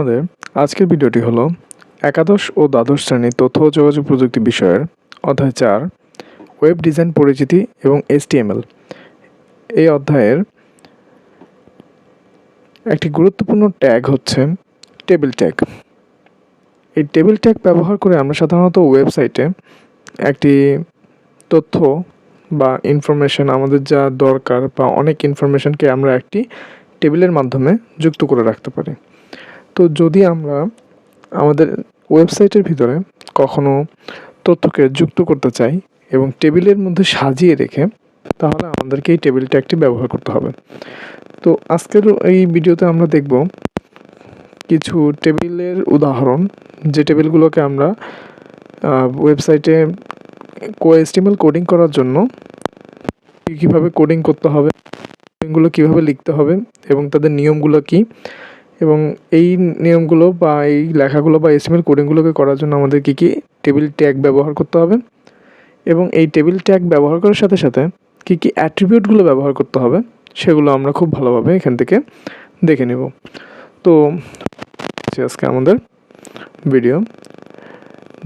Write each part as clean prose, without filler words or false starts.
আমাদের আজকের ভিডিওটি হলো একাদশ ও দ্বাদশ শ্রেণীর তথ্য ও যোগাযোগ প্রযুক্তি বিষয়ের অধ্যায় 4 ওয়েব ডিজাইন পরিচিতি এবং HTML। এই অধ্যায়ের একটি গুরুত্বপূর্ণ ট্যাগ হচ্ছে টেবিল ট্যাগ। এই টেবিল ট্যাগ ব্যবহার করে আমরা সাধারণত ওয়েবসাইটে একটি তথ্য বা ইনফরমেশন, আমাদের যা দরকার বা অনেক ইনফরমেশনকে আমরা একটি টেবিলের মাধ্যমে যুক্ত করে রাখতে পারি। তো যদি আমরা আমাদের ওয়েবসাইটের ভিতরে কখনো তথ্যকে যুক্ত করতে চাই এবং টেবিলের মধ্যে সাজিয়ে রেখে, তাহলে আমাদেরকে এই টেবিল ট্যাগটি ব্যবহার করতে হবে। তো আজকের এই ভিডিওতে আমরা দেখব কিছু টেবিলের উদাহরণ, যে টেবিলগুলোকে আমরা ওয়েবসাইটে HTML কোডিং করার জন্য কীভাবে কোডিং করতে হবে, কোডিংগুলো কীভাবে লিখতে হবে এবং তাদের নিয়মগুলো কী, এবং এই নিয়মগুলো বা এই লেখাগুলো বা HTML কোডিংগুলোকে করার জন্য আমাদের কী কী টেবিল ট্যাগ ব্যবহার করতে হবে, এবং এই টেবিল ট্যাগ ব্যবহার করার সাথে সাথে কী কী অ্যাট্রিবিউটগুলো ব্যবহার করতে হবে, সেগুলো আমরা খুব ভালোভাবে এখান থেকে দেখে নেব। তো আজকে আমাদের ভিডিও,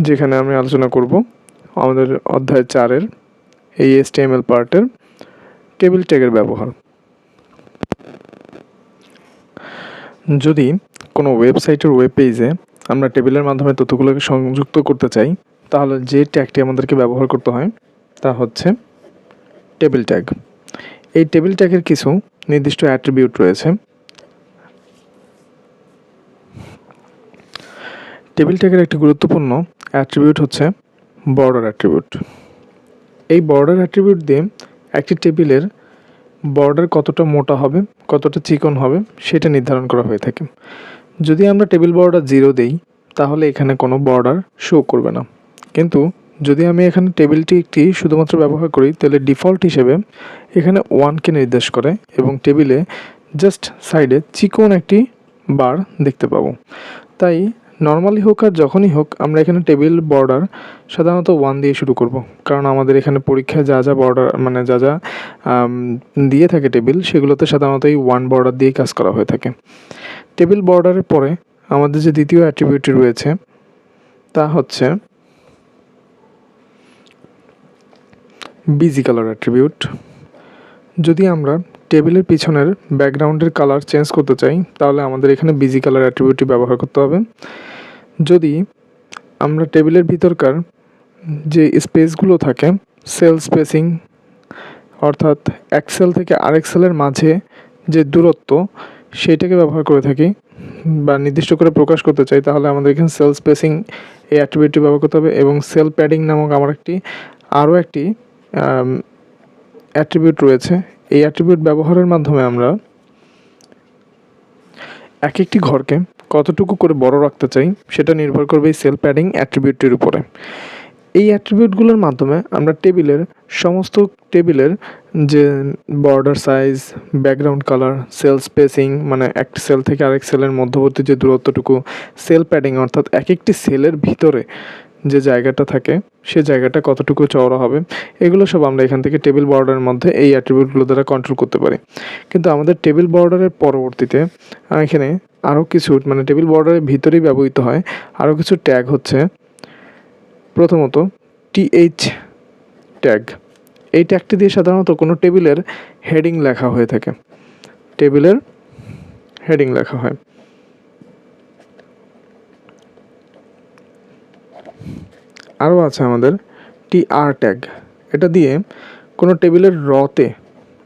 যেখানে আমি আলোচনা করব আমাদের অধ্যায় 4-এর এই HTML পার্টের টেবিল ট্যাগের ব্যবহার। যদি কোনো ওয়েবসাইটের ওয়েব পেজে আমরা টেবিলের মাধ্যমে তথ্যগুলোকে সংযুক্ত করতে চাই, তাহলে যে ট্যাগটি আমাদেরকে ব্যবহার করতে হয় তা হচ্ছে টেবিল ট্যাগ। এই টেবিল ট্যাগের কিছু নির্দিষ্ট অ্যাট্রিবিউট রয়েছে। টেবিল ট্যাগের একটি গুরুত্বপূর্ণ অ্যাট্রিবিউট হচ্ছে বর্ডার অ্যাট্রিবিউট। এই বর্ডার অ্যাট্রিবিউট দিয়ে একটি টেবিলের বর্ডার কতটা মোটা হবে, কতটা চিকন হবে, সেটা নির্ধারণ করা হয়ে থাকে। যদি আমরা টেবিল বর্ডার 0 দেই, তাহলে এখানে কোনো বর্ডার শো করবে না। কিন্তু যদি আমি এখানে টেবিলটি একটি শুধুমাত্র ব্যবহার করি, তাহলে ডিফল্ট হিসেবে এখানে 1কে নির্দেশ করে এবং টেবিলে জাস্ট সাইডে চিকন একটি বার দেখতে পাবো। তাই নর্মালি হোক আর যখনই হোক, আমরা এখানে টেবিল বর্ডার সাধারণত 1 দিয়ে শুরু করব, কারণ আমাদের এখানে পরীক্ষায় যা যা বর্ডার যা যা দিয়ে থাকে টেবিল, সেগুলোতে সাধারণত এই 1 বর্ডার দিয়েই কাজ করা হয়ে থাকে। টেবিল বর্ডারের পরে আমাদের যে দ্বিতীয় অ্যাট্রিবিউটটি রয়েছে তা হচ্ছে বিজি কালার অ্যাট্রিবিউট। যদি আমরা টেবিলের পিছনের ব্যাকগ্রাউন্ডের কালার চেঞ্জ করতে চাই, তাহলে আমাদের এখানে বিজি কালার অ্যাট্রিবিউটটি ব্যবহার করতে হবে। যদি আমরা টেবিলের ভিতরকার যে স্পেসগুলো থাকে, সেল স্পেসিং, অর্থাৎ এক সেল থেকে আরেক সেলের মাঝে যে দূরত্ব, সেইটাকে ব্যবহার করে থাকি বা নির্দিষ্ট করে প্রকাশ করতে চাই, তাহলে আমাদের এখানে সেল স্পেসিং এই অ্যাট্রিবিউটটি ব্যবহার করতে হবে। এবং সেল প্যাডিং নামক আমার আরও একটি অ্যাট্রিবিউট রয়েছে। এই অ্যাট্রিবিউট ব্যবহারের মাধ্যমে আমরা এক একটি ঘরকে কতটুকু করে বড় রাখতে চাই, সেটা নির্ভর করবে এই সেল প্যাডিং অ্যাট্রিবিউটটির উপরে। এই অ্যাট্রিবিউটগুলোর মাধ্যমে আমরা সমস্ত টেবিলের যে border size, background colour, sell spacing এক সেল থেকে আরেক সেলের মধ্যবর্তী যে দূরত্বটুকু, সেল প্যাডিং অর্থাৎ এক একটি সেলের ভিতরে যে জায়গাটা থাকে, সে জায়গাটা কতটুকু চওড়া হবে, এগুলো সব আমরা এখান থেকে টেবিল বর্ডারের মধ্যে এই অ্যাট্রিবিউটগুলো দ্বারা কন্ট্রোল করতে পারি। কিন্তু আমাদের টেবিল বর্ডারের পরবর্তীতে এখানে আরও কিছু টেবিল বর্ডারের ভিতরেই ব্যবহৃত হয় আরও কিছু ট্যাগ হচ্ছে। প্রথমত TH ট্যাগ। এই ট্যাগটি দিয়ে সাধারণত কোনো টেবিলের হেডিং লেখা হয়ে থাকে, টেবিলের হেডিং লেখা হয়। আরও আছে আমাদের TR ট্যাগ। এটা দিয়ে কোনো টেবিলের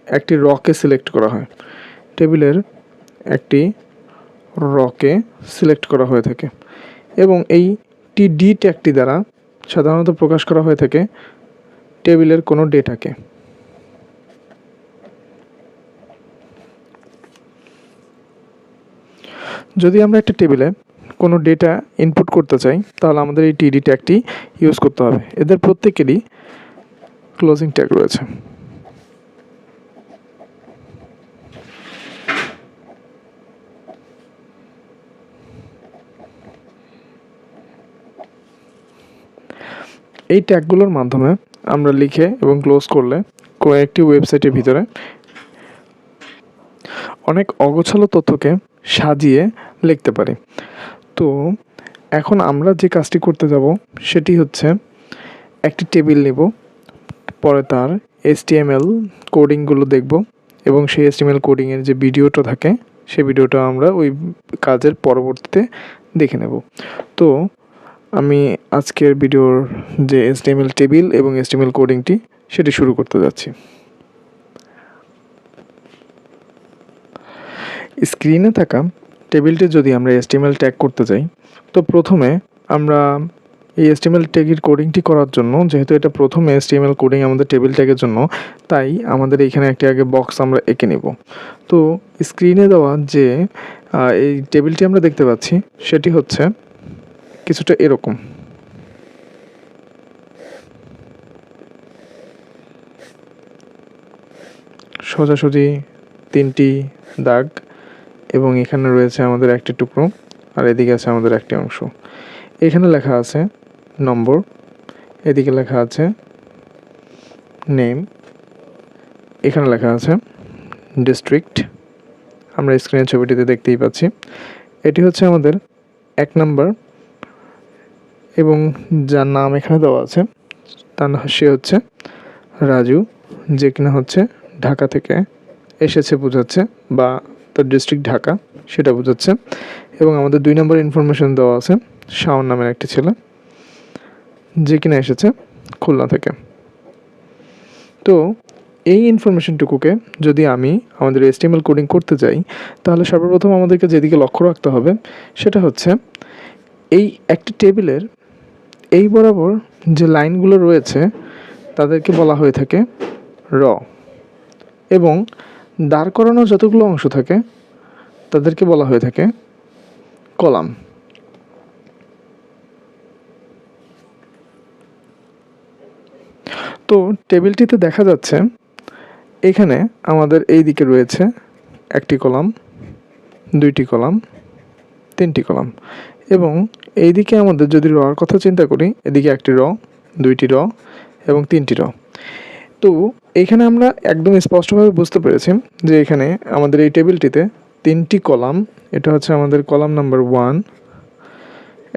একটি রকে সিলেক্ট করা হয়, টেবিলের একটি রকে সিলেক্ট করা হয়ে থাকে। এবং এই TD ট্যাগটি দ্বারা সাধারণত প্রকাশ করা হয়ে থাকে টেবিলের কোনো ডেটাকে। যদি আমরা একটা টেবিলে কোনো ডেটা ইনপুট করতে চাই, তাহলে আমাদের এই TD ট্যাগটি ইউজ করতে হবে। এদের প্রত্যেকেরই ক্লোজিং ট্যাগ রয়েছে। এই ট্যাগগুলোর মাধ্যমে আমরা লিখে এবং ক্লোজ করলে কয়েকটি ওয়েবসাইটের ভিতরে অনেক অগোছালো তথ্যকে সাজিয়ে লিখতে পারি। তো এখন আমরা যে কাজটি করতে যাব সেটি হচ্ছে একটি টেবিল নেব, পরে তার HTML কোডিংগুলো দেখব এবং সেই HTML কোডিংয়ের যে ভিডিওটা থাকে সেই ভিডিওটা আমরা ওই কাজের পরবর্তীতে দেখে নেব। তো আমি আজকের ভিডিওর যে HTML টেবিল এবং HTML কোডিংটি সেটি শুরু করতে যাচ্ছি। স্ক্রিনে থাকা টেবিলটি যদি আমরা HTML ট্যাগ করতে যাই, তো প্রথমে আমরা এই HTML ট্যাগের কোডিংটি করার জন্য, যেহেতু এটা প্রথম HTML কোডিং আমাদের টেবিল ট্যাগের জন্য, তাই আমাদের এইখানে একটি আগে বক্স আমরা এঁকে নেব। তো স্ক্রিনে দেওয়া যে এই টেবিলটি আমরা দেখতে পাচ্ছি সেটি হচ্ছে কিছুটা এরকম। সোজাসুজি 3টি দাগ এবং এখানে রয়েছে আমাদের একটি টুকরো, আর এদিকে আছে আমাদের একটি অংশ। এখানে লেখা আছে নম্বর, এদিকে লেখা আছে নেম, এখানে লেখা আছে ডিস্ট্রিক্ট। আমরা স্ক্রিনের ছবিটিতে দেখতেই পাচ্ছি। এটি হচ্ছে আমাদের 1 নাম্বার এবং যার নাম এখানে দেওয়া আছে তার সে হচ্ছে রাজু, যে কিনা হচ্ছে ঢাকা থেকে এসেছে বোঝাচ্ছে, বা তার ডিস্ট্রিক্ট ঢাকা সেটা বোঝাচ্ছে। এবং আমাদের 2 নম্বর ইনফরমেশন দেওয়া আছে শাওন নামের একটি ছেলে, যে কিনা এসেছে খুলনা থেকে। তো এই ইনফরমেশনটুকুকে যদি আমি আমাদের HTML কোডিং করতে যাই, তাহলে সর্বপ্রথম আমাদেরকে যেদিকে লক্ষ্য রাখতে হবে সেটা হচ্ছে এই একটি টেবিলের এই বরাবর যে লাইনগুলো রয়েছে তাদেরকে বলা হয়ে থাকে র, এবং দাঁড় করানো যতগুলো অংশ থাকে তাদেরকে বলা হয়ে থাকে কলাম। তো টেবিলটিতে দেখা যাচ্ছে এখানে আমাদের এই দিকে রয়েছে একটি কলাম, 2টি কলাম, 3টি কলাম, এবং এই দিকে আমাদের যদি রর কথা চিন্তা করি, এদিকে একটি র, 2টি র এবং 3টি র। তো এখানে আমরা একদম স্পষ্টভাবে বুঝতে পেরেছি যে এখানে আমাদের এই টেবিলটিতে 3টি কলাম, এটা হচ্ছে আমাদের কলাম নাম্বার 1,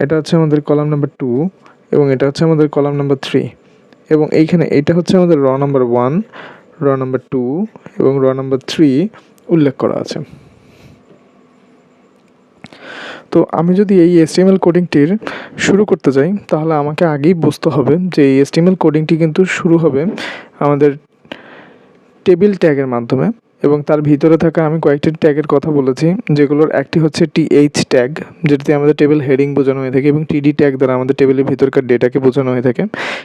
এটা হচ্ছে আমাদের কলাম নাম্বার 2 এবং এটা হচ্ছে আমাদের কলাম নাম্বার 3, এবং এইখানে এইটা হচ্ছে আমাদের র নাম্বার 1, র নাম্বার 2 এবং র নাম্বার 3 উল্লেখ করা আছে। তো আমি যদি এই HTML কোডিংটির শুরু করতে যাই, তাহলে আমাকে আগেই বুঝতে হবে যে এই HTML কোডিংটি কিন্তু শুরু হবে আমাদের টেবিল ট্যাগের মাধ্যমে, এবং তার ভিতরে থাকা আমি কয়েকটি ট্যাগের কথা বলেছি, যেগুলোর একটি হচ্ছে TH ট্যাগ, যেটাতে আমাদের টেবিল হেডিং বোঝানো হয়ে থাকে, এবং TD ট্যাগ দ্বারা আমাদের টেবিলের ভিতরকার ডেটাকে বোঝানো হয়ে থাকে।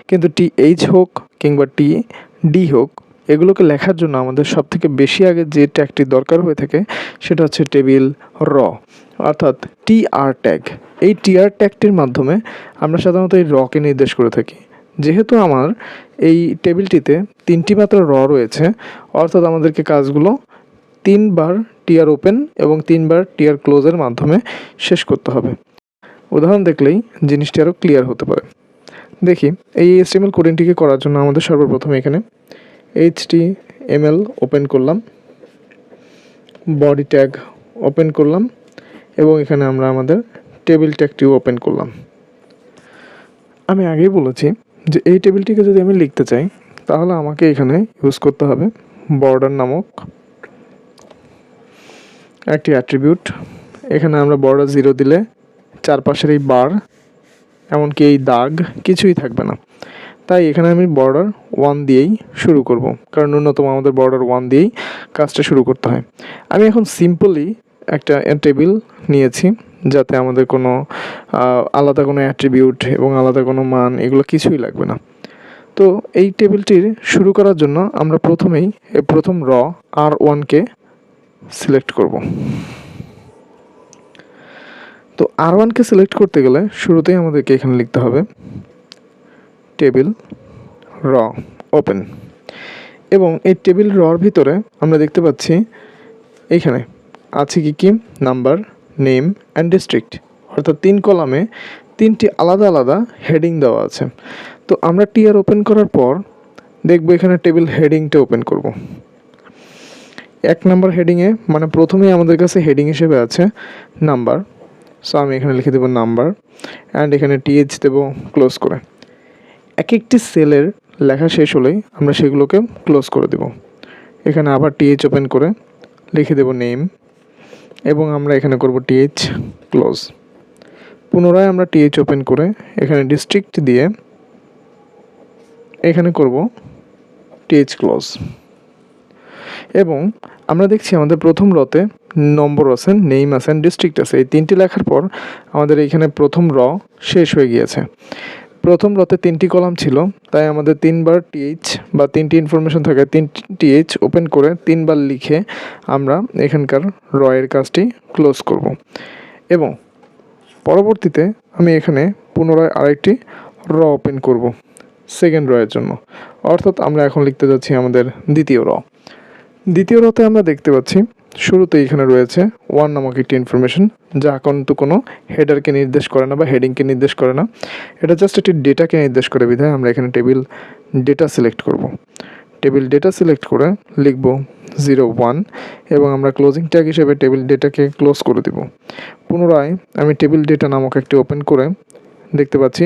কিন্তু TH হোক কিংবা TD হোক, এগুলোকে লেখার জন্য আমাদের সবথেকে বেশি আগে যে ট্যাগটি দরকার হয়ে থাকে সেটা হচ্ছে টেবিল র, অর্থাৎ TR ট্যাগ। এই TR ট্যাগটির মাধ্যমে আমরা সাধারণত এই রকে নির্দেশ করে থাকি। যেহেতু আমার এই টেবিলটিতে 3টি মাত্র র রয়েছে, অর্থাৎ আমাদেরকে কাজগুলো 3বার TR ওপেন এবং 3বার TR ক্লোজের মাধ্যমে শেষ করতে হবে। উদাহরণ দেখলেই জিনিসটি আরও ক্লিয়ার হতে পারে। দেখি এই HTML কোডিংটিকে করার জন্য আমাদের সর্বপ্রথম এখানে HTML ওপেন করলাম, বডি ট্যাগ ওপেন করলাম, এবং এখানে আমরা আমাদের টেবিল ট্যাগটিও ওপেন করলাম। আমি আগেই বলেছি যে এই টেবিলটিকে যদি আমি লিখতে চাই, তাহলে আমাকে এখানে ইউজ করতে হবে বর্ডার নামক একটি অ্যাট্রিবিউট। এখানে আমরা বর্ডার 0 দিলে চারপাশের এই বার, এমনকি এই দাগ কিছুই থাকবে না। তাই এখানে আমি বর্ডার 1 দিয়েই শুরু করব, কারণ ন্যূনতম আমাদের বর্ডার 1 দিয়েই কাজটা শুরু করতে হয়। আমি এখন সিম্পলি একটা টেবিল নিয়েছি, যাতে আমাদের কোনো আলাদা কোনো অ্যাট্রিবিউট এবং আলাদা কোনো মান এগুলো কিছুই লাগবে না। তো এই টেবিলটির শুরু করার জন্য আমরা প্রথমেই প্রথম র R1কে সিলেক্ট করব। তো R1কে সিলেক্ট করতে গেলে শুরুতেই আমাদেরকে এখানে লিখতে হবে টেবিল র ওপেন, এবং এই টেবিল রর ভিতরে আমরা দেখতে পাচ্ছি এইখানে আছে কি নাম্বার, নেম অ্যান্ড ডিস্ট্রিক্ট, অর্থাৎ 3 কলামে 3টি আলাদা আলাদা হেডিং দেওয়া আছে। তো আমরা TR ওপেন করার পর দেখব এখানে টেবিল হেডিংটা ওপেন করব। 1 নাম্বার হেডিংয়ে, মানে প্রথমেই আমাদের কাছে হেডিং হিসেবে আছে নাম্বার, সো আমি এখানে লিখে দেবো নাম্বার অ্যান্ড এখানে টিএইচ দেবো ক্লোজ করে। এক একটি সেলের লেখা শেষ হলেই আমরা সেগুলোকে ক্লোজ করে দেব। এখানে আবার টিএইচ ওপেন করে লিখে দেব নেম এবং আমরা এখানে করব টিএইচ ক্লোজ। পুনরায় আমরা টিএইচ ওপেন করে এখানে ডিস্ট্রিক্ট দিয়ে এখানে করব টিএইচ ক্লোজ। এবং আমরা দেখছি আমাদের প্রথম রতে নম্বর আছে, নেম আছে, ডিস্ট্রিক্ট আছে। এই তিনটি লেখার পর আমাদের এইখানে প্রথম র শেষ হয়ে গিয়েছে। প্রথম রতে 3টি কলাম ছিল, তাই আমাদের 3বার টিএইচ বা 3টি ইনফরমেশন থাকে 3টি টিএইচ ওপেন করে 3বার লিখে আমরা এখানকার র এর কাজটি ক্লোজ করব। এবং পরবর্তীতে আমি এখানে পুনরায় আরেকটি র ওপেন করব সেকেন্ড র এর জন্য। অর্থাৎ আমরা এখন লিখতে যাচ্ছি আমাদের দ্বিতীয় র। দ্বিতীয় রতে আমরা দেখতে পাচ্ছি শুরুতে এখানে রয়েছে 1 নামক একটি ইনফরমেশন, যা কিন্তু কোনো হেডারকে নির্দেশ করে না বা হেডিংকে নির্দেশ করে না। এটা জাস্ট একটি ডেটাকে নির্দেশ করে বিধায় আমরা এখানে টেবিল ডেটা সিলেক্ট করব। টেবিল ডেটা সিলেক্ট করে লিখব 01 এবং আমরা ক্লোজিং ট্যাগ হিসেবে টেবিল ডেটাকে ক্লোজ করে দেব। পুনরায় আমি টেবিল ডেটা নামক একটি ওপেন করে দেখতে পাচ্ছি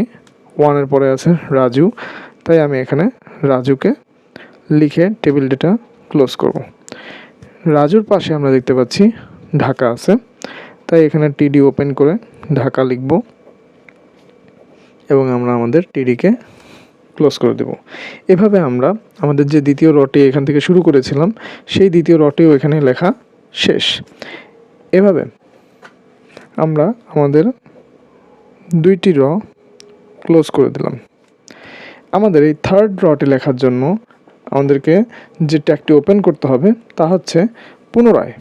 1 এর পরে আছে রাজু, তাই আমি এখানে রাজুকে লিখে টেবিল ডেটা ক্লোজ করব। রাজুর পাশে আমরা দেখতে পাচ্ছি ঢাকা আছে, তাই এখানে টিডি ওপেন করে ঢাকা লিখব এবং আমরা আমাদের টিডিকে ক্লোজ করে দেব। এভাবে আমরা আমাদের যে দ্বিতীয় রটি এখান থেকে শুরু করেছিলাম সেই দ্বিতীয় রটিও এখানে লেখা শেষ। এভাবে আমরা আমাদের 2টি র ক্লোজ করে দিলাম। আমাদের এই থার্ড রটি লেখার জন্য আমাদেরকে যে ট্যাগটি ওপেন করতে হবে তা হচ্ছে পুনরায়।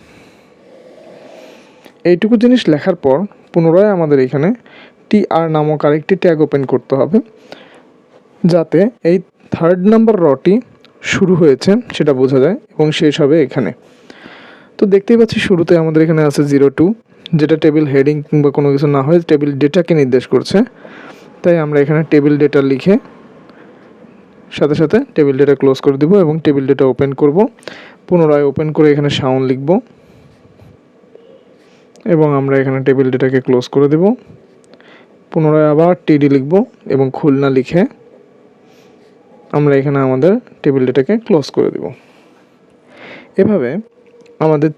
এইটুকু জিনিস লেখার পর পুনরায় আমাদের এখানে টিআর নামক আরেকটি ট্যাগ ওপেন করতে হবে, যাতে এই থার্ড নাম্বার রটি শুরু হয়েছে সেটা বোঝা যায় এবং শেষ হবে এখানে। তো দেখতেই পাচ্ছি শুরুতে আমাদের এখানে আছে 02, যেটা টেবিল হেডিং কিংবা কোনো কিছু না হয়ে টেবিল ডেটাকে নির্দেশ করছে। তাই আমরা এখানে টেবিল ডেটা লিখে সাথে সাথে টেবিল ডেটা ক্লোজ করে দেব এবং টেবিল ডেটা ওপেন করব। পুনরায় ওপেন করে এখানে সাউন্ড লিখব এবং আমরা এখানে টেবিল ডেটাকে ক্লোজ করে দেব। পুনরায় আবার টিডি লিখব এবং খুলনা লিখে আমরা এখানে আমাদের টেবিল ডেটাকে ক্লোজ করে দেব। এভাবে আমাদের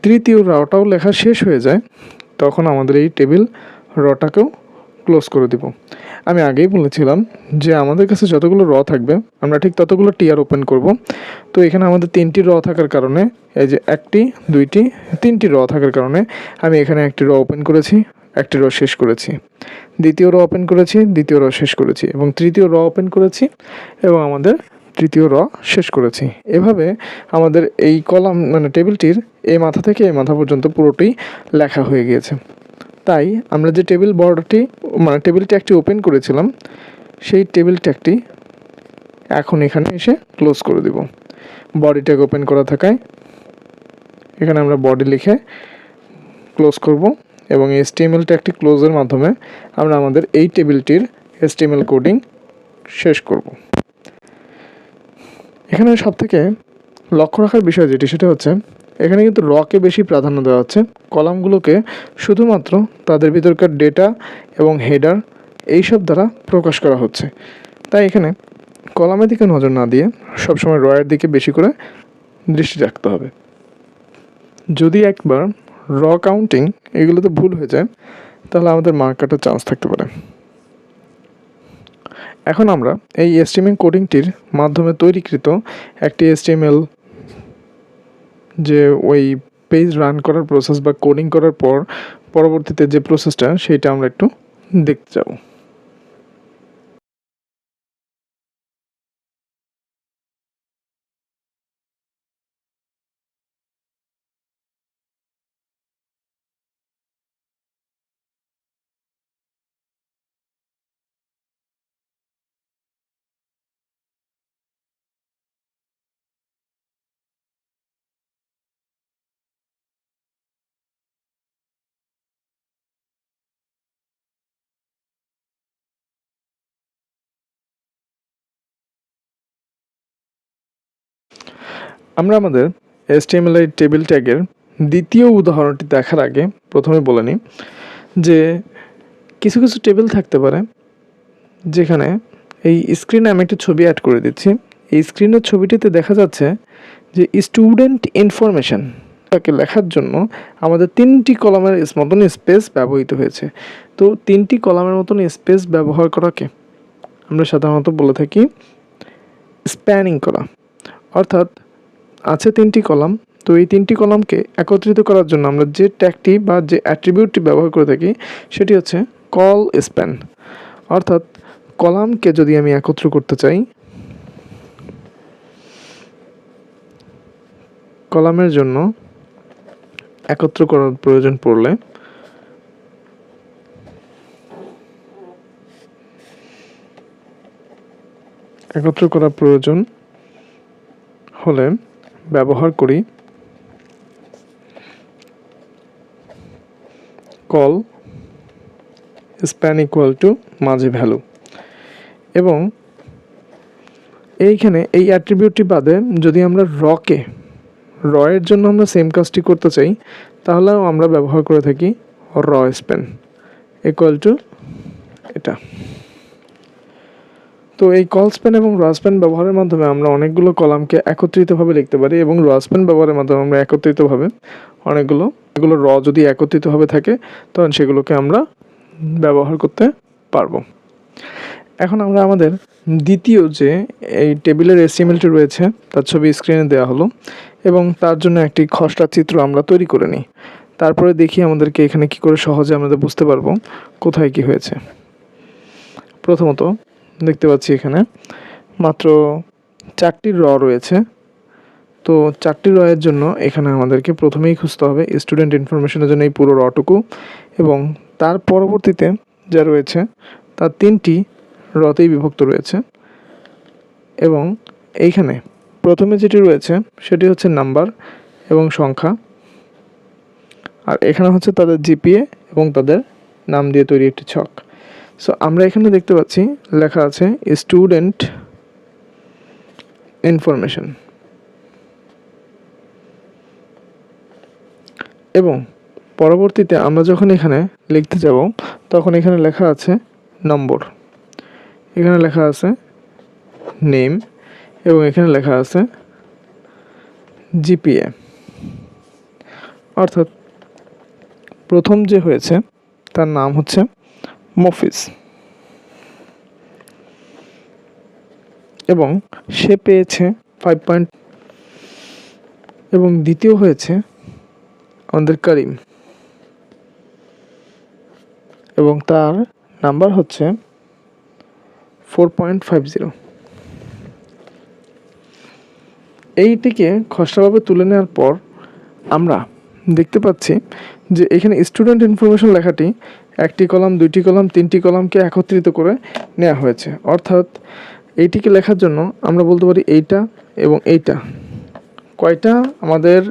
তৃতীয় রটাও লেখা শেষ হয়ে যায়, তখন আমাদের এই টেবিল রটাকেও ক্লোজ করে দেব। আমি আগেই বলেছিলাম যে আমাদের কাছে যতগুলো র থাকবে আমরা ঠিক ততগুলো টিআর ওপেন করব। তো এখানে আমাদের 3টি র থাকার কারণে, এই যে 1টি 2টি 3টি র থাকার কারণে আমি এখানে একটি র ওপেন করেছি, একটি র শেষ করেছি, দ্বিতীয় র ওপেন করেছি, দ্বিতীয় র শেষ করেছি এবং তৃতীয় র ওপেন করেছি এবং আমাদের তৃতীয় র শেষ করেছি। এভাবে আমাদের এই কলাম মানে টেবিলটির এই মাথা থেকে এই মাথা পর্যন্ত পুরোটাই লেখা হয়ে গিয়েছে। তাই আমরা যে টেবিল টেবিল ট্যাগটি ওপেন করেছিলাম সেই টেবিল ট্যাগটি এখন এখানে এসে ক্লোজ করে দেব। বডি ট্যাগ ওপেন করা থাকায় এখানে আমরা বডি লিখে ক্লোজ করব এবং HTML ট্যাগটি ক্লোজের মাধ্যমে আমরা আমাদের এই টেবিলটির HTML কোডিং শেষ করব। এখানে সবথেকে লক্ষ্য রাখার বিষয় যেটি সেটা হচ্ছে এখানে কিন্তু রকে বেশি প্রাধান্য দেওয়া হচ্ছে, কলামগুলোকে শুধুমাত্র তাদের ভিতরকার ডেটা এবং হেডার এইসব দ্বারা প্রকাশ করা হচ্ছে। তাই এখানে কলামের দিকে নজর না দিয়ে সবসময় রয়ের দিকে বেশি করে দৃষ্টি রাখতে হবে। যদি একবার র কাউন্টিং এগুলোতে ভুল হয়ে যায় তাহলে আমাদের মার্ক কাটার চান্স থাকতে পারে। এখন আমরা এই HTML কোডিংটির মাধ্যমে তৈরিকৃত একটি HTML যে ওই পেজ রান করার প্রসেস বা কোডিং করার পর পরবর্তীতে যে প্রসেসটা সেইটা আমরা একটু দেখতে যাব। আমরা আমাদের HTML টেবিল ট্যাগের দ্বিতীয় উদাহরণটি দেখার আগে প্রথমে বলে নিই যে কিছু কিছু টেবিল থাকতে পারে যেখানে এই স্ক্রিনে আমি একটা ছবি অ্যাড করে দিচ্ছি। এই স্ক্রিনের ছবিটিতে দেখা যাচ্ছে যে স্টুডেন্ট ইনফরমেশন তাকে লেখার জন্য আমাদের 3টি কলামের মতন স্পেস ব্যবহৃত হয়েছে। তো 3টি কলামের মতন স্পেস ব্যবহার করাকে আমরা সাধারণত বলে থাকি স্প্যানিং করা। অর্থাৎ আছে 3টি কলাম, তো এই 3টি কলামকে একত্রিত করার জন্য আমরা যে ট্যাগটি বা যে অ্যাট্রিবিউটটি ব্যবহার করে থাকি সেটি হচ্ছে কল স্প্যান। অর্থাৎ কলামকে যদি আমি একত্র করতে চাই, কলামের জন্য একত্র করার প্রয়োজন পড়লে একত্র করার প্রয়োজন হলে ব্যবহার করি কল স্প্যান ইকুয়াল টু মাঝে ভ্যালু। এবং এইখানে এই অ্যাট্রিবিউটটি বাদে যদি আমরা র এর জন্য আমরা সেম কাজটি করতে চাই তাহলেও আমরা ব্যবহার করে থাকি র স্প্যান ইকুয়াল টু এটা। তো এই কল স্প্যান এবং র স্প্যান ব্যবহারের মাধ্যমে আমরা অনেকগুলো কলামকে একত্রিতভাবে লিখতে পারি এবং র স্প্যান ব্যবহারের মাধ্যমে আমরা একত্রিতভাবে অনেকগুলো র যদি একত্রিতভাবে থাকে তখন সেগুলোকে আমরা ব্যবহার করতে পারবো। এখন আমরা আমাদের দ্বিতীয় যে এই টেবিলের HTML-টি রয়েছে তার ছবি স্ক্রিনে দেওয়া হলো এবং তার জন্য একটি খসড়া চিত্র আমরা তৈরি করে নিই। তারপরে দেখি আমাদেরকে এখানে কি করে সহজে আমরা বুঝতে পারবো কোথায় কি হয়েছে। প্রথমত দেখতে পাচ্ছি এখানে মাত্র 4টি র রয়েছে। তো 4টি র এর জন্য এখানে আমাদেরকে প্রথমেই খুঁজতে হবে স্টুডেন্ট ইনফরমেশনের জন্য এই পুরো রটুকু, এবং তার পরবর্তীতে যা রয়েছে তার 3টি রতেই বিভক্ত রয়েছে। এবং এইখানে প্রথমে যেটি রয়েছে সেটি হচ্ছে নাম্বার এবং সংখ্যা, আর এখানে হচ্ছে তাদের জিপিএ এবং তাদের নাম দিয়ে তৈরি একটি ছক। সো আমরা এখানে দেখতে পাচ্ছি লেখা আছে স্টুডেন্ট ইনফরমেশন, এবং পরবর্তীতে আমরা যখন এখানে লিখতে যাব তখন এখানে লেখা আছে নম্বর, এখানে লেখা আছে নেম এবং এখানে লেখা আছে জিপিএ। অর্থাৎ প্রথম যে হয়েছে তার নাম হচ্ছে মফিজ এবং সে পেয়েছে 5 এবং দ্বিতীয় হয়েছে আমাদের করিম এবং তার নাম্বার হচ্ছে 4.50। এইটিকে খসড়াভাবে তুলে নেওয়ার পর আমরা দেখতে পাচ্ছি যে এখানে স্টুডেন্ট ইনফরমেশন লেখাটি 1টি কলাম 2টি কলাম 3টি কলামকে একত্রিত করে নেওয়া হয়েছে। অর্থাৎ এইটিকে লেখার জন্য আমরা বলতে পারি এইটা এবং এইটা কয়টা আমাদের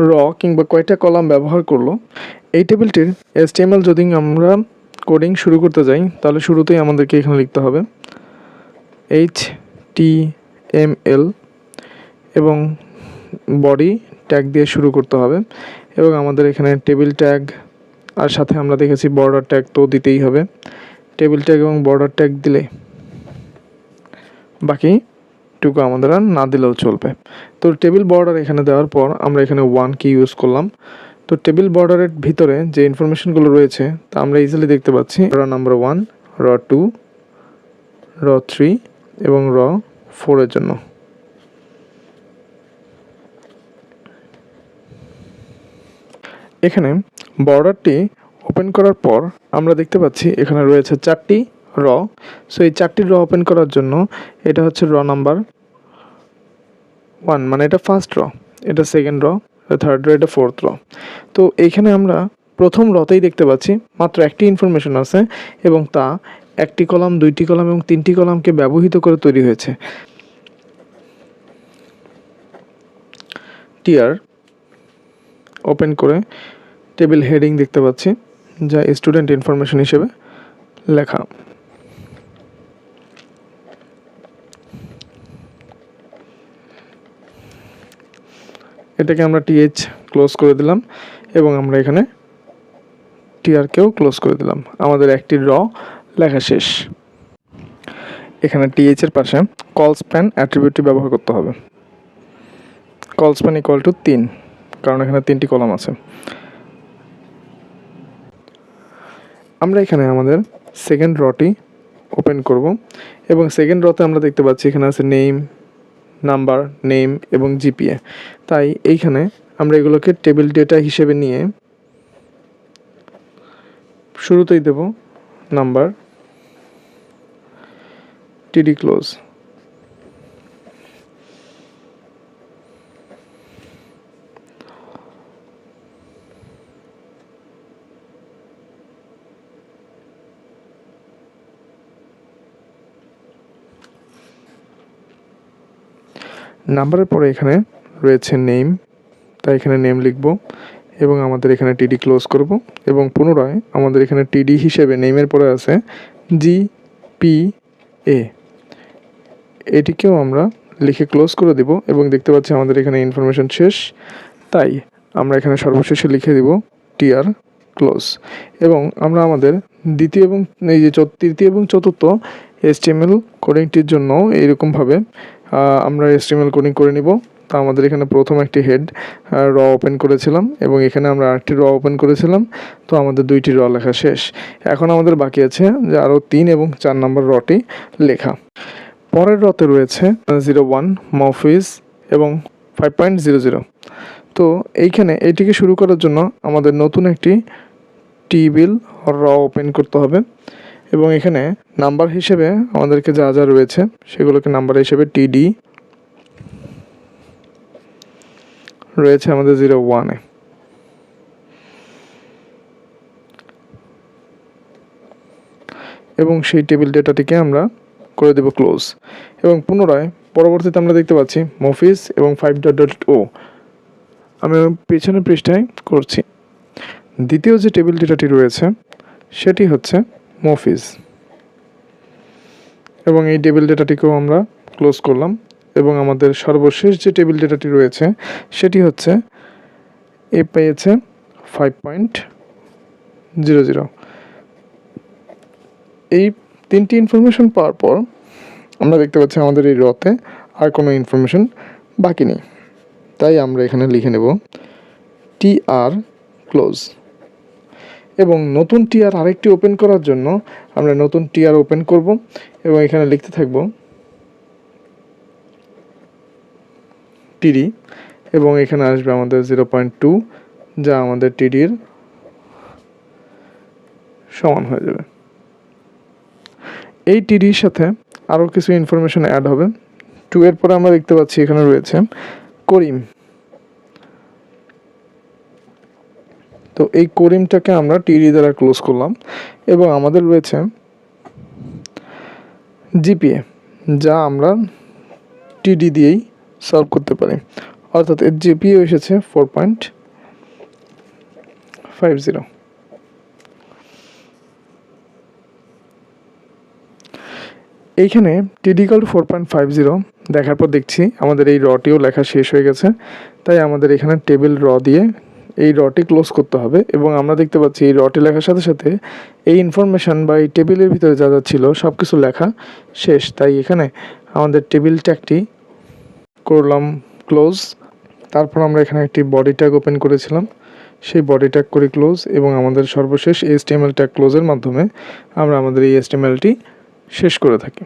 র কিংবা কয়টা কলাম ব্যবহার করলো। এই টেবিলটির HTML যদি আমরা কোডিং শুরু করতে যাই তাহলে শুরুতেই আমাদেরকে এখানে লিখতে হবে HTML এবং বডি ট্যাগ দিয়ে শুরু করতে হবে, এবং আমাদের এখানে টেবিল ট্যাগ আর সাথে আমরা দেখেছি বর্ডার ট্যাগ তো দিতেই হবে। টেবিল ট্যাগ এবং বর্ডার ট্যাগ দিলে বাকিটুকু আমাদের আর না দিলেও চলবে। তো টেবিল বর্ডার এখানে দেওয়ার পর আমরা এখানে 1 কি ইউজ করলাম। তো টেবিল বর্ডারের ভিতরে যে ইনফরমেশনগুলো রয়েছে তা আমরা ইজিলি দেখতে পাচ্ছি র নাম্বার 1, র 2, র 3 এবং র 4 এর জন্য। এখানে বর্ডারটি ওপেন করার পর আমরা দেখতে পাচ্ছি এখানে রয়েছে 4টি র। সো এই 4টি র ওপেন করার জন্য এটা হচ্ছে র নাম্বার 1, মানে এটা ফার্স্ট র, এটা সেকেন্ড র, এটা থার্ড র, এটা ফোর্থ র। তো এইখানে আমরা প্রথম রতেই দেখতে পাচ্ছি মাত্র একটি ইনফরমেশন আছে এবং তা 1টি কলাম 2টি কলাম এবং 3টি কলামকে ব্যবহৃত করে তৈরি হয়েছে। টিআর ওপেন করে টেবিল হেডিং দেখতে পাচ্ছি যা স্টুডেন্ট ইনফরমেশন হিসেবে লেখা। এটাকে আমরা টিএইচ ক্লোজ করে দিলাম এবং আমরা এখানে টিআরকেও ক্লোজ করে দিলাম। আমাদের একটি র লেখা শেষ। এখানে টিএইচ এর পাশে কল স্প্যান অ্যাট্রিবিউটটি ব্যবহার করতে হবে। কল স্প্যান ইকুয়াল টু 3, কারণ এখানে 3টি কলাম আছে। আমরা এখানে আমাদের সেকেন্ড রটি ওপেন করব এবং সেকেন্ড রতে আমরা দেখতে পাচ্ছি এখানে আছে নেম, নাম্বার, নেম এবং জিপিএ। তাই এইখানে আমরা এগুলোকে টেবিল ডেটা হিসেবে নিয়ে শুরুতেই দেব নাম্বার, টিডি ক্লোজ। নাম্বারের পরে এখানে রয়েছে নেম, তাই এখানে নেম লিখব এবং আমাদের এখানে টিডি ক্লোজ করব এবং পুনরায় আমাদের এখানে টিডি হিসেবে নেমের পরে আছে জিপিএ, এটিকেও আমরা লিখে ক্লোজ করে দেব এবং দেখতে পাচ্ছি আমাদের এখানে ইনফরমেশন শেষ। তাই আমরা এখানে সর্বশেষে লিখে দেব টিআর ক্লোজ এবং আমরা আমাদের দ্বিতীয় এবং তৃতীয় এবং চতুর্থ HTML কোডিংটির জন্য এইরকমভাবে আমরা HTML কোডিং করে নিব। তা আমাদের এখানে প্রথম একটি হেড র ওপেন করেছিলাম এবং এখানে আমরা আরেকটি র ওপেন করেছিলাম। তো আমাদের 2টি র লেখা শেষ। এখন আমাদের বাকি আছে যে আরও 3 এবং 4 নম্বর রটি লেখা। পরের রতে রয়েছে 01 মফিজ এবং 5.00। তো এইখানে এইটিকে শুরু করার জন্য আমাদের নতুন একটি টেবিল র ওপেন করতে হবে এবং এখানে নাম্বার হিসেবে আমাদেরকে যা যা রয়েছে সেগুলোকে নাম্বার হিসেবে টিডি রয়েছে আমাদের 01-এ। এবং সেই টেবিল ডেটাটিকে আমরা করে দেব ক্লোজ এবং পুনরায় পরবর্তীতে আমরা দেখতে পাচ্ছি মফিজ এবং 5.0। আমি পেছনের পৃষ্ঠায় করছি। দ্বিতীয় যে টেবিল ডেটাটি রয়েছে সেটি হচ্ছে মফিজ এবং এই টেবিল ডেটাটিকেও আমরা ক্লোজ করলাম এবং আমাদের সর্বশেষ যে টেবিল ডেটাটি রয়েছে সেটি হচ্ছে এ পেয়েছে 5.00। এই 3টি ইনফরমেশন পাওয়ার পর আমরা দেখতে পাচ্ছি আমাদের এই রতে আর কোনো ইনফরমেশন বাকি নেই। তাই আমরা এখানে লিখে নেব টিআর ক্লোজ এবং নতুন টিআর আরেকটি ওপেন করার জন্য আমরা নতুন টিআর ওপেন করব এবং এখানে লিখতে থাকব টিডি এবং এখানে আসবে আমাদের 0.2, যা আমাদের টিডির সমান হয়ে যাবে। এই টিডির সাথে আরও কিছু ইনফরমেশন অ্যাড হবে। 2 এর পরে আমরা দেখতে পাচ্ছি এখানে রয়েছে করিম। তো এই করিমটাকে আমরা টিডি দ্বারা ক্লোজ করলাম এবং আমাদের রয়েছে জিপিএ, যা আমরা টিডি দিয়েই সলভ করতে পারি। অর্থাৎ এর জিপিএ এসেছে 4.50। এইখানে টিডিক্যাল 4.50 দেখার পর দেখছি আমাদের এই রটিও লেখা শেষ হয়ে গেছে। তাই আমাদের এখানে টেবিল র দিয়ে এই রটি ক্লোজ করতে হবে এবং আমরা দেখতে পাচ্ছি এই রটি লেখার সাথে সাথে এই ইনফরমেশান বা এই টেবিলের ভিতরে যা যা ছিল সব কিছু লেখা শেষ। তাই এখানে আমাদের টেবিল ট্যাগটি করলাম ক্লোজ। তারপর আমরা এখানে একটি বডি ট্যাগ ওপেন করেছিলাম, সেই বডি ট্যাগ করে ক্লোজ এবং আমাদের সর্বশেষ HTML ট্যাগ ক্লোজের মাধ্যমে আমরা আমাদের এই HTMLটি শেষ করে থাকি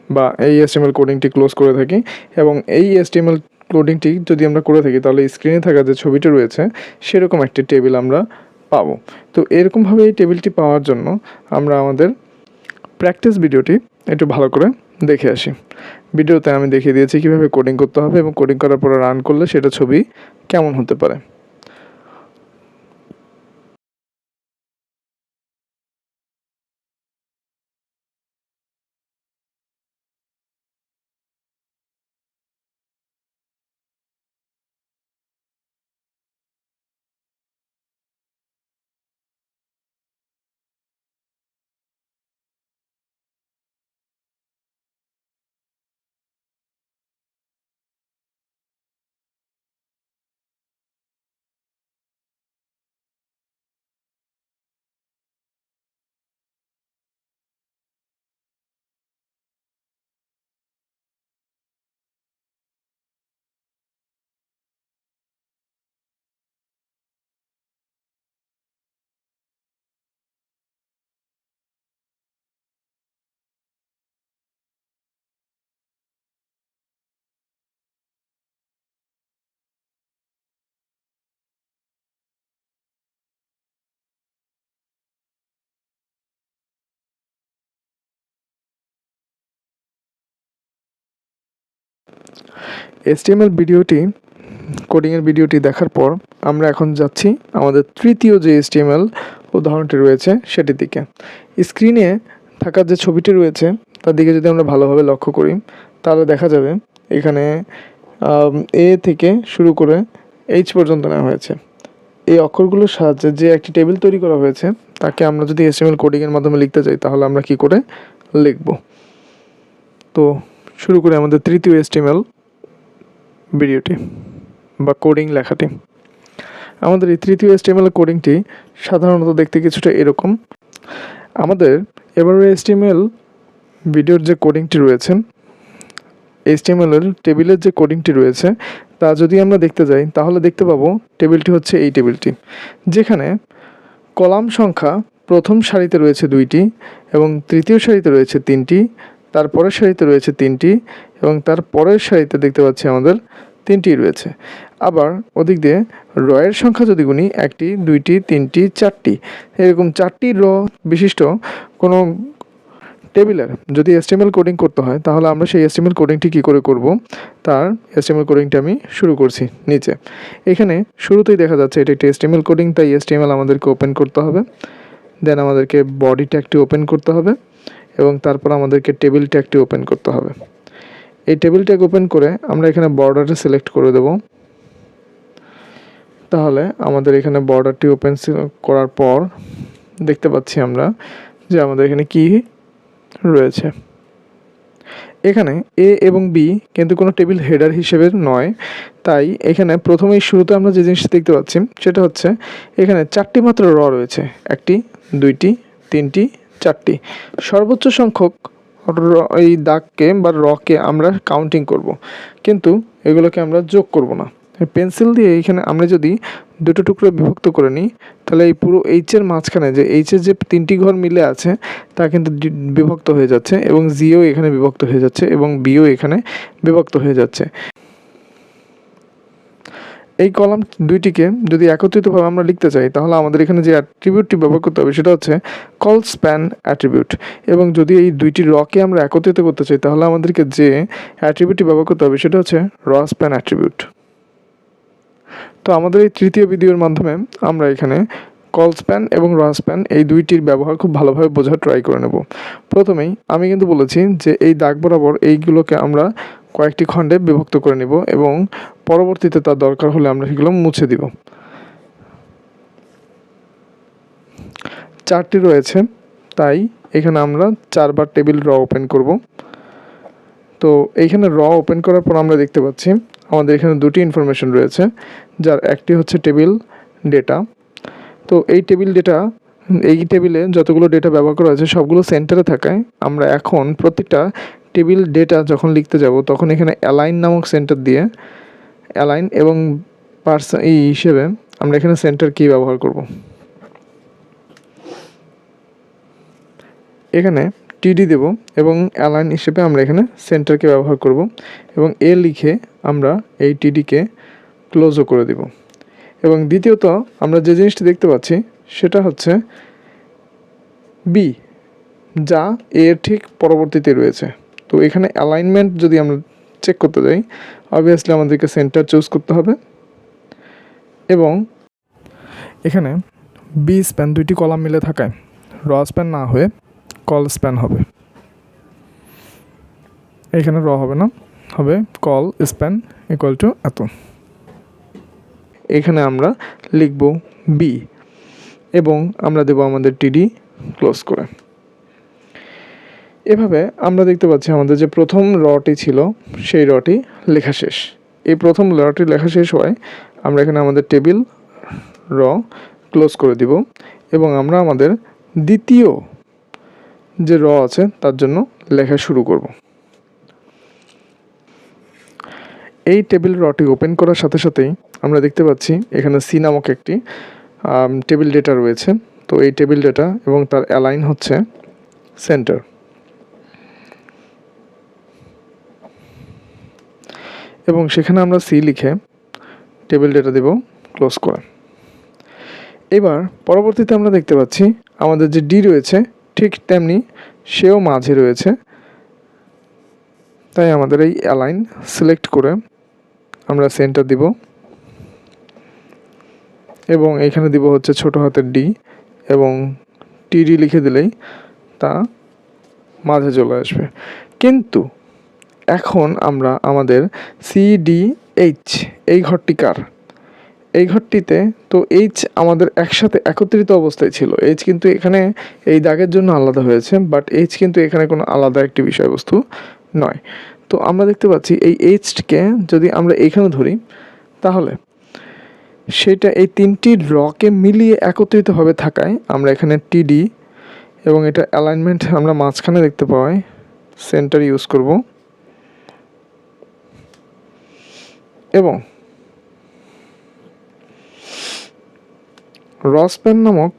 বা এই HTML কোডিংটি ক্লোজ করে থাকি। এবং এই HTML কোডিংটি যদি আমরা করে থাকি তাহলে স্ক্রিনে থাকা যে ছবিটি রয়েছে সেরকম একটি টেবিল আমরা পাবো। তো এরকমভাবে এই টেবিলটি পাওয়ার জন্য আমরা আমাদের প্র্যাকটিস ভিডিওটি একটু ভালো করে দেখে আসি। ভিডিওতে আমি দেখিয়ে দিয়েছি কীভাবে কোডিং করতে হবে এবং কোডিং করার পরে রান করলে সেটা ছবি কেমন হতে পারে। HTML ভিডিওটি কোডিংয়ের ভিডিওটি দেখার পর আমরা এখন যাচ্ছি আমাদের তৃতীয় যে HTML উদাহরণটি রয়েছে সেটির দিকে। স্ক্রিনে থাকা যে ছবিটি রয়েছে তার দিকে যদি আমরা ভালোভাবে লক্ষ্য করি তাহলে দেখা যাবে এখানে এ থেকে শুরু করে এইচ পর্যন্ত নেওয়া হয়েছে। এই অক্ষরগুলোর সাহায্যে যে একটি টেবিল তৈরি করা হয়েছে তাকে আমরা যদি HTML কোডিংয়ের মাধ্যমে লিখতে চাই তাহলে আমরা কি করে লিখব। তো শুরু করে আমাদের তৃতীয় HTML ভিডিওটি বা কোডিং লেখাটি। আমাদের এই তৃতীয় HTML কোডিংটি সাধারণত দেখতে কিছুটা এরকম। আমাদের এবারে HTML ভিডিওর যে কোডিংটি রয়েছে, HTML এর টেবিলের যে কোডিংটি রয়েছে তা যদি আমরা দেখতে যাই তাহলে দেখতে পাবো টেবিলটি হচ্ছে এই টেবিলটি, যেখানে কলাম সংখ্যা প্রথম সারিতে রয়েছে 2টি এবং তৃতীয় সারিতে রয়েছে 3টি, তারপরের সারিতে রয়েছে 3টি এবং তার পরের সারিতে দেখতে পাচ্ছি আমাদের 3টি রয়েছে। আবার ওদিক দিয়ে রয়ের সংখ্যা যদি গুনি 1টি 2টি 3টি 4টি, এরকম 4টি র বিশিষ্ট কোনো টেবিলের যদি HTML কোডিং করতে হয় তাহলে আমরা সেই HTML কোডিংটি কী করে করব তার HTML কোডিংটি আমি শুরু করছি নিচে। এখানে শুরুতেই দেখা যাচ্ছে এটা একটি HTML কোডিং, তাই HTML আমাদেরকে ওপেন করতে হবে, দেন আমাদেরকে বডি ট্যাগটি ওপেন করতে হবে এবং তারপর আমাদেরকে টেবিল ট্যাগটি ওপেন করতে হবে। এই টেবিল ট্যাগ ওপেন করে আমরা এখানে বর্ডারটা সিলেক্ট করে দেব। তাহলে আমাদের এখানে বর্ডারটি ওপেন করার পর দেখতে পাচ্ছি আমরা যে আমাদের এখানে কি রয়েছে। এখানে এ এবং বি কিন্তু কোনো টেবিল হেডার হিসেবে নয়, তাই এখানে প্রথমেই শুরুতে আমরা যে জিনিসটা দেখতে পাচ্ছি সেটা হচ্ছে এখানে 4টি মাত্র র রয়েছে, 1টি 2টি 3টি 4টি। সর্বোচ্চ সংখ্যক এই দাগকে বা রকে আমরা কাউন্টিং করব, কিন্তু এগুলোকে আমরা যোগ করব না। পেন্সিল দিয়ে এইখানে আমরা যদি দুটো টুকরো বিভক্ত করে নিই তাহলে এই পুরো এইচের মাঝখানে যে এইচের যে 3টি ঘর মিলে আছে তা কিন্তু বিভক্ত হয়ে যাচ্ছে এবং জিও এখানে বিভক্ত হয়ে যাচ্ছে এবং বিও এখানে বিভক্ত হয়ে যাচ্ছে। এই কলাম দুইটিকে যদি একত্রিতভাবে আমরা লিখতে চাই তাহলে আমাদের এখানে যে অ্যাট্রিবিউটটি ব্যবহার করতে হবে সেটা হচ্ছে কল স্প্যান অ্যাট্রিবিউট, এবং যদি এই দুইটি রকে আমরা একত্রিত করতে চাই তাহলে আমাদেরকে যে অ্যাট্রিবিউটটি ব্যবহার করতে হবে সেটা হচ্ছে র স্প্যান অ্যাট্রিবিউট। তো আমাদের এই তৃতীয় ভিডিওর মাধ্যমে আমরা এখানে কল স্প্যান এবং র স্প্যান এই দুইটির ব্যবহার খুব ভালোভাবে বোঝার ট্রাই করে নেব। প্রথমেই আমি কিন্তু বলেছি যে এই দাগ বরাবর এইগুলোকে আমরা কয়েকটি খণ্ডে বিভক্ত করে নেব এবং পরবর্তীতে তার দরকার হলে আমরা সেগুলো মুছে দিব। 4টি রয়েছে, তাই এখানে আমরা 4বার টেবিল র ওপেন করব। তো এইখানে র ওপেন করার পর আমরা দেখতে পাচ্ছি আমাদের এখানে দুটি ইনফরমেশন রয়েছে, যার একটি হচ্ছে টেবিল ডেটা। তো এই টেবিলে যতগুলো ডেটা ব্যবহার করা হয়েছে সবগুলো সেন্টারে থাকায় আমরা এখন প্রত্যেকটা টেবিল ডেটা যখন লিখতে যাব তখন এখানে অ্যালাইন নামক সেন্টার দিয়ে অ্যালাইন এবং এই হিসেবে আমরা এখানে সেন্টার কি ব্যবহার করব। এখানে টিডি দেব এবং অ্যালাইন হিসেবে আমরা এখানে সেন্টারকে ব্যবহার করব এবং এ লিখে আমরা এই টিডিকে ক্লোজও করে দেব। এবং দ্বিতীয়ত আমরা যে জিনিসটি দেখতে পাচ্ছি সেটা হচ্ছে বি, যা এর ঠিক পরবর্তীতে রয়েছে। তো এখানে অ্যালাইনমেন্ট যদি আমরা চেক করতে যাই অবভিয়াসলি আমাদেরকে সেন্টার চুজ করতে হবে এবং এখানে বি স্প্যান দুইটি কলাম মিলে থাকায় র স্প্যান না হয়ে কল স্প্যান হবে। এখানে র হবে না, হবে কল স্প্যান ইকুয়াল টু এত। এখানে আমরা লিখব বি এবং আমরা দেব আমাদের টিডি ক্লোজ করে। এভাবে আমরা দেখতে পাচ্ছি আমাদের যে প্রথম রটি ছিল সেই রটি লেখা শেষ। এই প্রথম রটি লেখা শেষ হওয়ায় আমরা এখানে আমাদের টেবিল র ক্লোজ করে দিব এবং আমরা আমাদের দ্বিতীয় যে র আছে তার জন্য লেখা শুরু করব। এই টেবিল রটি ওপেন করার সাথে সাথেই আমরা দেখতে পাচ্ছি এখানে সি নামক একটি টেবিল ডেটা রয়েছে। তো এই টেবিল ডেটা এবং তার অ্যালাইন হচ্ছে সেন্টার। এবং সেখানে আমরা সি লিখে টেবিল ডেটা দেব ক্লোজ করে। এবার পরবর্তীতে আমরা দেখতে পাচ্ছি আমাদের যে ডি রয়েছে ঠিক তেমনি সেও মাঝে রয়েছে, তাই আমাদের এই অ্যালাইন সিলেক্ট করে আমরা সেন্টার দিব এবং এখানে দিব হচ্ছে ছোট হাতের ডি এবং টিডি লিখে দিলেই তা মাঝে চলে আসবে। কিন্তু এখন আমরা আমাদের CDH এই ঘরটি কার? এই ঘরটিতে তো এইচ আমাদের একসাথে একত্রিত অবস্থায় ছিল। এইচ কিন্তু এখানে এই দাগের জন্য আলাদা হয়েছে, বাট এইচ কিন্তু এখানে কোনো আলাদা একটি বিষয়বস্তু নয়। তো আমরা দেখতে পাচ্ছি এই এইচকে যদি আমরা এখানে ধরি তাহলে সেটা এই তিনটি রকে মিলিয়ে একত্রিতভাবে থাকায় আমরা এখানে টিডি এবং এটা অ্যালাইনমেন্ট আমরা মাঝখানে দেখতে পাই, সেন্টার ইউজ করব এবং রসপ্যান নামক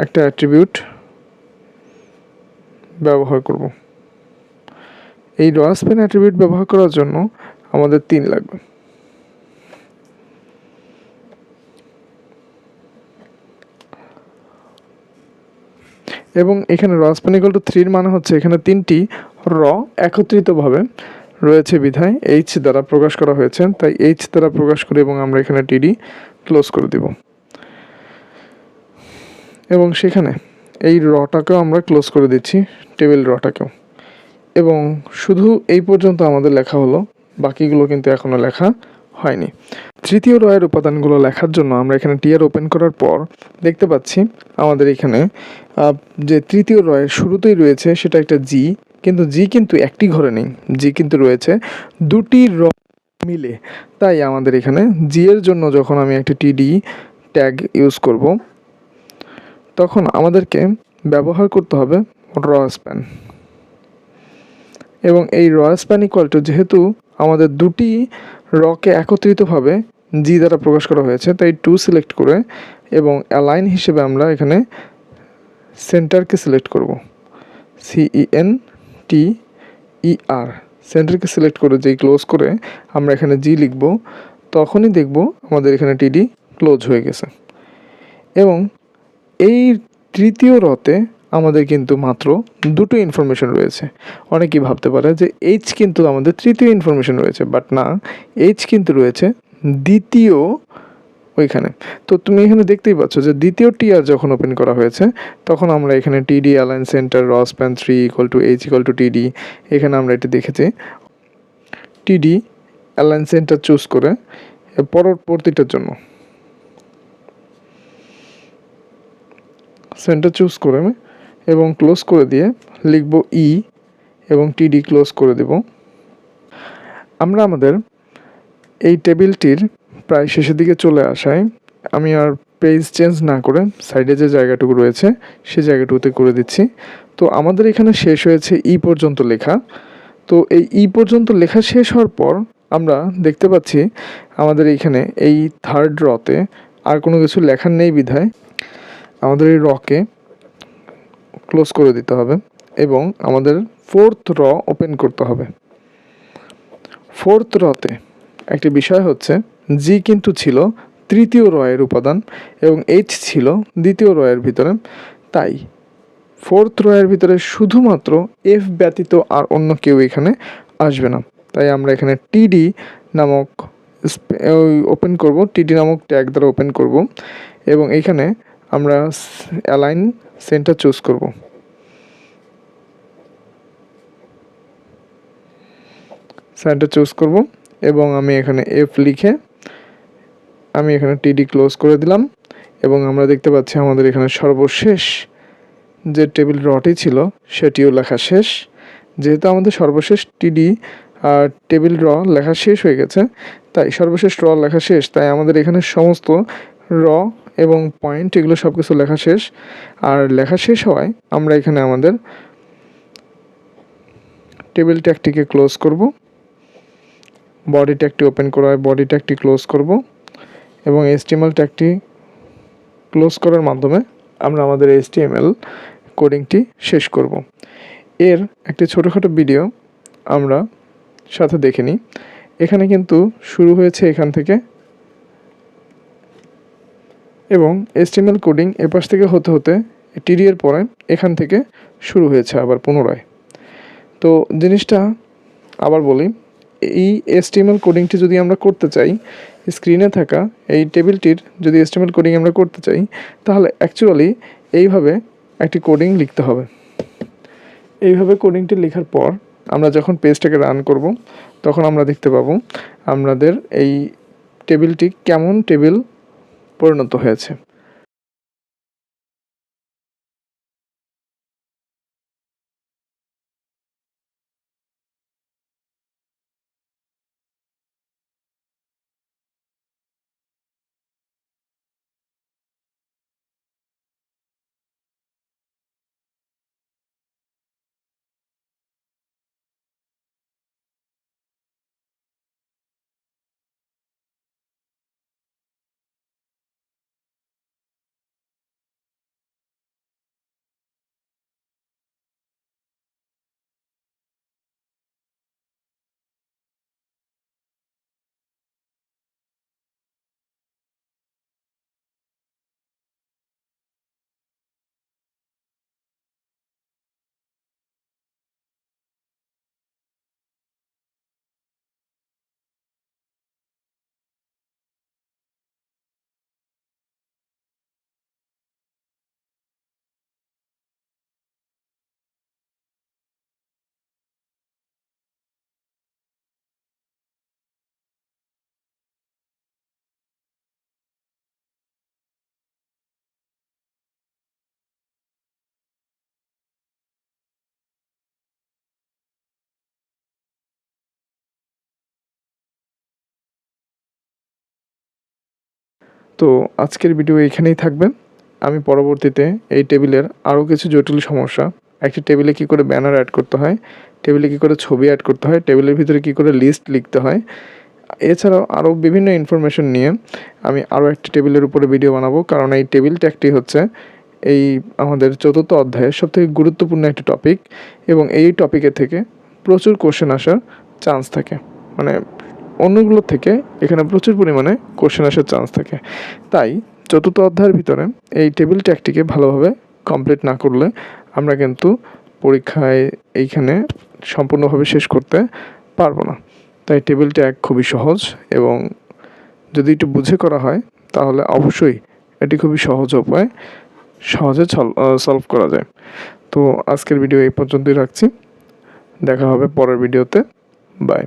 একটা অ্যাট্রিবিউট ব্যবহার করব। এই রসপ্যান অ্যাট্রিবিউট ব্যবহার করার জন্য আমাদের 3 লাগবে। এবং এখানে রসপ্যান ইকুয়াল টু 3 মানে হচ্ছে এখানে 3টি র একত্রিতভাবে রয়েছে বিধায় এইচ দ্বারা প্রকাশ করা হয়েছে, তাই এইচ দ্বারা প্রকাশ করে এবং আমরা এখানে টিডি ক্লোজ করে দিব এবং সেখানে এই রটাকেও আমরা ক্লোজ করে দিচ্ছি, টেবিল রটাকেও। এবং শুধু এই পর্যন্ত আমাদের লেখা হলো, বাকিগুলো কিন্তু এখনও লেখা হয়নি। তৃতীয় রয়ের উপাদানগুলো লেখার জন্য আমরা এখানে টিআর ওপেন করার পর দেখতে পাচ্ছি আমাদের এখানে যে তৃতীয় রয়ের শুরুতেই রয়েছে সেটা একটা জি, কিন্তু জি কিন্তু একটি ঘরে নেই, জি কিন্তু রয়েছে দুটি র মিলে। তাই আমাদের এখানে জি এর জন্য যখন আমি একটি টিডি ট্যাগ ইউজ করব তখন আমাদেরকে ব্যবহার করতে হবে রসপ্যান এবং এই রসপ্যান ইকুয়াল টু যেহেতু আমাদের দুটি রকে একত্রিতভাবে জি দ্বারা প্রকাশ করা হয়েছে তাই 2 সিলেক্ট করে এবং অ্যালাইন হিসেবে আমরা এখানে সেন্টারকে সিলেক্ট করব, CENTER সেন্টারকে সিলেক্ট করে যেই ক্লোজ করে আমরা এখানে জি লিখব তখনই দেখব আমাদের এখানে টিডি ক্লোজ হয়ে গেছে। এবং এই তৃতীয় রতে আমাদের কিন্তু মাত্র দুটো ইনফরমেশন রয়েছে। অনেকেই ভাবতে পারে যে এইচ কিন্তু আমাদের তৃতীয় ইনফরমেশন রয়েছে, বাট না, এইচ কিন্তু রয়েছে দ্বিতীয় ওইখানে। তো তুমি এখানে দেখতেই পাচ্ছ যে দ্বিতীয় টিআর যখন ওপেন করা হয়েছে তখন আমরা এখানে টিডি অ্যালাইন সেন্টার রসপ্যান 3 equal to H equal to TD, এখানে আমরা এটি দেখেছি টিডি অ্যালাইন সেন্টার চুজ করে পরবর্তীটার জন্য সেন্টার চুজ করে এবং ক্লোজ করে দিয়ে লিখব ই এবং টিডি ক্লোজ করে দেব। আমরা আমাদের এই টেবিলটির প্রায় শেষের দিকে চলে আসায় আমি আর পেজ চেঞ্জ না করে সাইডে যে জায়গাটুকু রয়েছে সেই জায়গাটুকুতে করে দিচ্ছি। তো আমাদের এখানে শেষ হয়েছে ই পর্যন্ত লেখা। তো এই ই পর্যন্ত লেখা শেষ হওয়ার পর আমরা দেখতে পাচ্ছি আমাদের এইখানে এই থার্ড রতে আর কোনো কিছু লেখার নেই বিধায় আমাদের এই রকে ক্লোজ করে দিতে হবে এবং আমাদের ফোর্থ র ওপেন করতে হবে। ফোর্থ রতে একটি বিষয় হচ্ছে জি কিন্তু ছিল তৃতীয় রয়ের উপাদান এবং এইচ ছিল দ্বিতীয় রয়ের ভিতরে, তাই ফোর্থ রয়ের ভিতরে শুধুমাত্র এফ ব্যতীত আর অন্য কেউ এখানে আসবে না। তাই আমরা এখানে টিডি নামক ওপেন করব, টিডি নামক ট্যাগ দ্বারা ওপেন করব এবং এখানে আমরা অ্যালাইন সেন্টার চুজ করব। সেন্টার চুজ করব এবং আমি এখানে এফ লিখে আমি এখানে টিডি ক্লোজ করে দিলাম এবং আমরা দেখতে পাচ্ছি আমাদের এখানে সর্বশেষ যে টেবিল রটি ছিল সেটিও লেখা শেষ। যেহেতু আমাদের সর্বশেষ টিডি টেবিল র লেখা শেষ হয়ে গেছে, তাই সর্বশেষ র লেখা শেষ, তাই আমাদের এখানে সমস্ত র এবং পয়েন্ট এগুলো সব কিছু লেখা শেষ। আর লেখা শেষ হওয়ায় আমরা এখানে আমাদের টেবিল ট্যাগটিকে ক্লোজ করব, বডি ট্যাগটি ওপেন করা হয় বডি ট্যাগটি ক্লোজ করব এবং HTML ট্যাগটি ক্লোজ করার মাধ্যমে আমরা আমাদের HTML কোডিংটি শেষ করব। এর একটি ছোটোখাটো ভিডিও আমরা সাথে দেখে নিই। এখানে কিন্তু শুরু হয়েছে এখান থেকে এবং HTML কোডিং এপাশ থেকে হতে হতে টিডি এর পরে এখান থেকে শুরু হয়েছে আবার পুনরায়। তো জিনিসটা আবার বলি, এই HTML কোডিংটি যদি আমরা করতে চাই, স্ক্রিনে থাকা এই টেবিলটির যদি HTML কোডিং আমরা করতে চাই, তাহলে অ্যাকচুয়ালি এইভাবে একটি কোডিং লিখতে হবে। এইভাবে কোডিংটি লেখার পর আমরা যখন পেজটাকে রান করব, তখন আমরা দেখতে পাবো আমাদের এই টেবিলটি কেমন টেবিল পরিণত হয়েছে। তো আজকের ভিডিও এখানেই থাকবে। আমি পরবর্তীতে এই টেবিলের আরও কিছু জটিল সমস্যা, একটি টেবিলে কী করে ব্যানার অ্যাড করতে হয়, টেবিলে কী করে ছবি অ্যাড করতে হয়, টেবিলের ভিতরে কী করে লিস্ট লিখতে হয়, এছাড়াও আরও বিভিন্ন ইনফরমেশন নিয়ে আমি আরও একটি টেবিলের উপরে ভিডিও বানাবো। কারণ এই টেবিল ট্যাগটি হচ্ছে এই আমাদের 4th অধ্যায়ের সবথেকে গুরুত্বপূর্ণ একটি টপিক, এবং এই টপিকের থেকে প্রচুর কোশ্চেন আসার চান্স থাকে। মানে অন্যগুলোর থেকে এখানে প্রচুর পরিমাণে কোশ্চেন আসার চান্স থাকে। তাই 4th অধ্যায়ের ভিতরে এই টেবিল ট্যাগটিকে ভালোভাবে কমপ্লিট না করলে আমরা কিন্তু পরীক্ষায় এইখানে সম্পূর্ণভাবে শেষ করতে পারবো না। তাই টেবিল ট্যাগ খুবই সহজ, এবং যদি একটু বুঝে করা হয় তাহলে অবশ্যই এটি খুবই সহজ উপায়, সহজে সলভ করা যায়। তো আজকের ভিডিও এই পর্যন্তই রাখছি, দেখা হবে পরের ভিডিওতে। বাই।